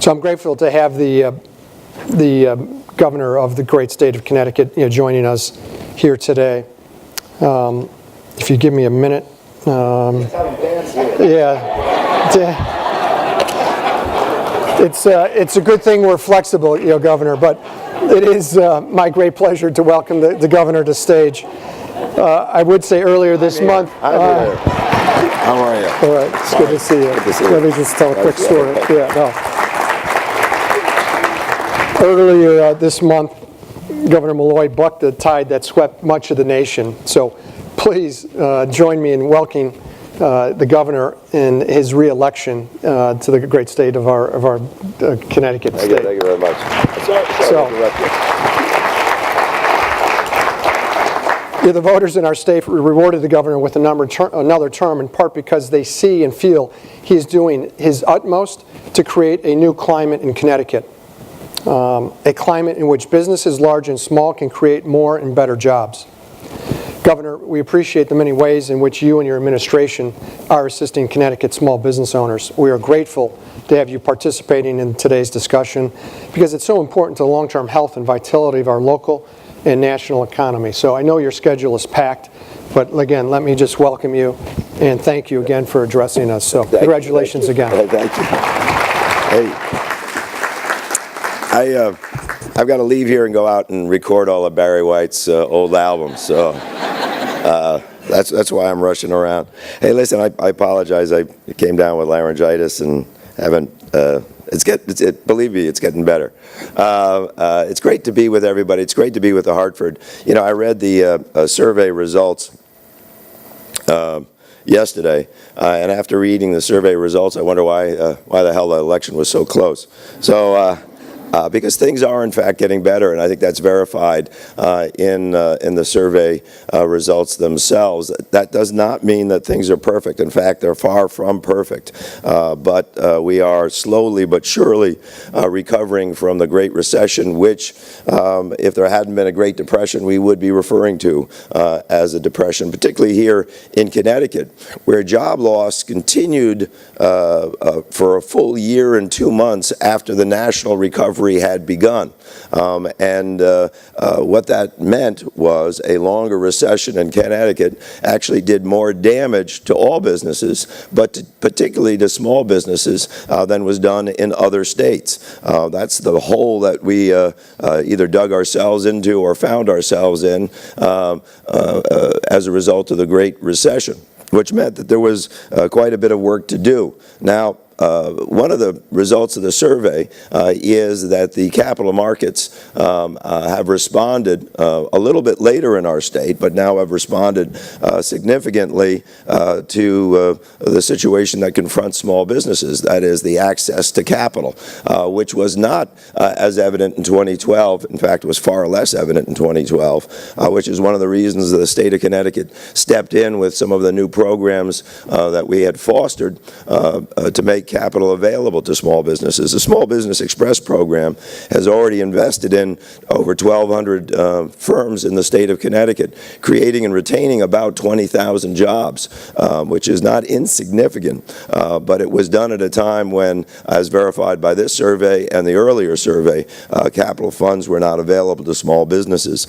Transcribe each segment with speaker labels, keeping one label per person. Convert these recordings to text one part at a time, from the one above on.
Speaker 1: So I'm grateful to have the governor of the great state of Connecticut, joining us here today. If you give me a minute. It's a good thing we're flexible, Governor, but it is my great pleasure to welcome the governor to stage. I would say earlier this month.
Speaker 2: How are you?
Speaker 1: All right, it's good to see you.
Speaker 2: Good to see you.
Speaker 1: Let me just tell a quick story. Earlier this month, Governor Malloy bucked the tide that swept much of the nation. So please join me in welcoming the governor in his re-election to the great state of our Connecticut state.
Speaker 2: Thank you very much.
Speaker 1: The voters in our state rewarded the governor with another term, in part because they see and feel he is doing his utmost to create a new climate in Connecticut, a climate in which businesses large and small can create more and better jobs. Governor, we appreciate the many ways in which you and your administration are assisting Connecticut small business owners. We are grateful to have you participating in today's discussion because it's so important to the long-term health and vitality of our local and national economy. So I know your schedule is packed, but again, let me just welcome you and thank you again for addressing us. So congratulations again.
Speaker 2: Thank you. Hey, I've got to leave here and go out and record all of Barry White's old albums. So that's why I'm rushing around. Hey, listen, I apologize. I came down with laryngitis and haven't. Believe me, it's getting better. It's great to be with everybody. It's great to be with the Hartford. I read the survey results yesterday, and after reading the survey results, I wonder why the hell the election was so close. So. Because things are in fact getting better, and I think that's verified in the survey results themselves. That does not mean that things are perfect. In fact, they're far from perfect. But we are slowly but surely recovering from the Great Recession, which, if there hadn't been a Great Depression, we would be referring to as a depression, particularly here in Connecticut, where job loss continued for a full year and 2 months after the national recovery had begun. What that meant was a longer recession in Connecticut actually did more damage to all businesses, but particularly to small businesses than was done in other states. That's the hole that we either dug ourselves into or found ourselves in as a result of the Great Recession, which meant that there was quite a bit of work to do. Now, one of the results of the survey is that the capital markets have responded a little bit later in our state, but now have responded significantly to the situation that confronts small businesses, that is the access to capital, which was not as evident in 2012. In fact, it was far less evident in 2012, which is one of the reasons the state of Connecticut stepped in with some of the new programs that we had fostered to make capital available to small businesses. The Small Business Express program has already invested in over 1,200 firms in the state of Connecticut, creating and retaining about 20,000 jobs, which is not insignificant, but it was done at a time when, as verified by this survey and the earlier survey, capital funds were not available to small businesses,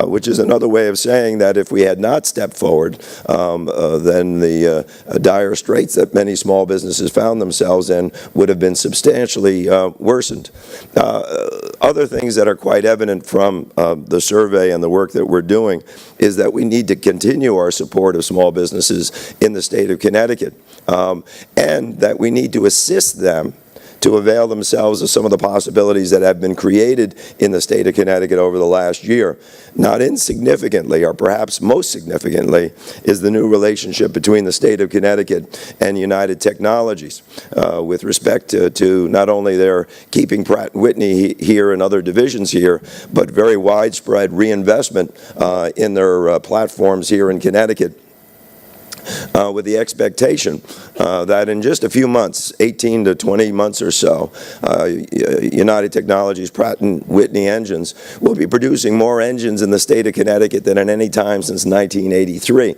Speaker 2: which is another way of saying that if we had not stepped forward, then the dire straits that many small businesses found themselves in would have been substantially worsened. Other things that are quite evident from the survey and the work that we're doing is that we need to continue our support of small businesses in the state of Connecticut, and that we need to assist them to avail themselves of some of the possibilities that have been created in the state of Connecticut over the last year. Not insignificantly, or perhaps most significantly, is the new relationship between the state of Connecticut and United Technologies with respect to not only their keeping Pratt & Whitney here and other divisions here, but very widespread reinvestment in their platforms here in Connecticut. With the expectation that in just a few months, 18 to 20 months or so, United Technologies Pratt & Whitney engines will be producing more engines in the state of Connecticut than at any time since 1983.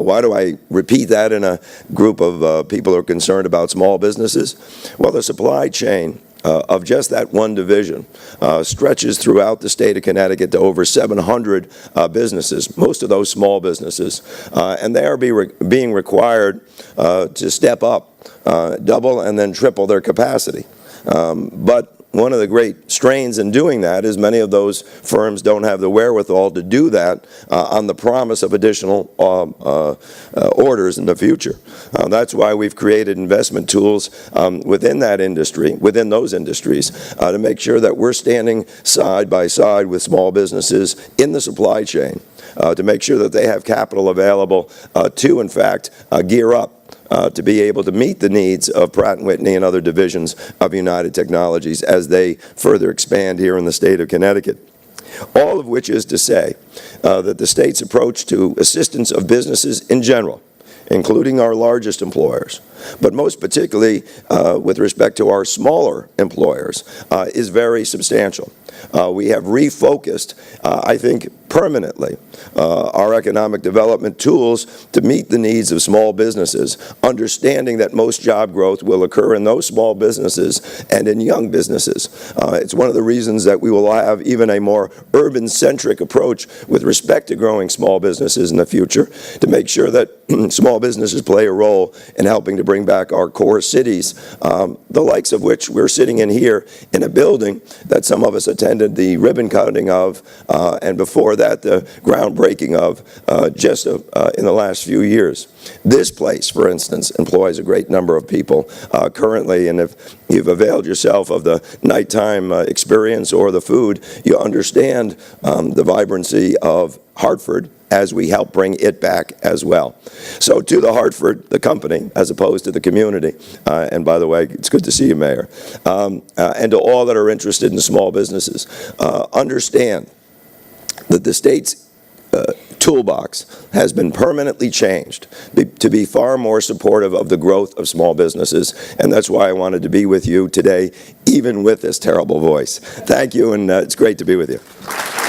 Speaker 2: Why do I repeat that in a group of people who are concerned about small businesses? Well, the supply chain of just that one division stretches throughout the state of Connecticut to over 700 businesses, most of those small businesses, and they are being required to step up, double and then triple their capacity. But one of the great strains in doing that is many of those firms don't have the wherewithal to do that on the promise of additional orders in the future. That's why we've created investment tools within that industry, within those industries, to make sure that we're standing side by side with small businesses in the supply chain, to make sure that they have capital available to, in fact, gear up to be able to meet the needs of Pratt & Whitney and other divisions of United Technologies as they further expand here in the state of Connecticut. All of which is to say that the state's approach to assistance of businesses in general, including our largest employers, but most particularly with respect to our smaller employers, is very substantial. We have refocused, I think, permanently our economic development tools to meet the needs of small businesses, understanding that most job growth will occur in those small businesses and in young businesses. It's one of the reasons that we will have even a more urban-centric approach with respect to growing small businesses in the future, to make sure that small businesses play a role in helping to bring back our core cities, the likes of which we're sitting in here in a building that some of us attended the ribbon cutting of, and before that the groundbreaking of just in the last few years. This place, for instance, employs a great number of people currently, and if you've availed yourself of the nighttime experience or the food, you understand the vibrancy of Hartford as we help bring it back as well. So to the Hartford, the company, as opposed to the community, and by the way, it's good to see you, Mayor, and to all that are interested in small businesses, understand that the state's toolbox has been permanently changed to be far more supportive of the growth of small businesses, and that's why I wanted to be with you today, even with this terrible voice. Thank you, and it's great to be with you.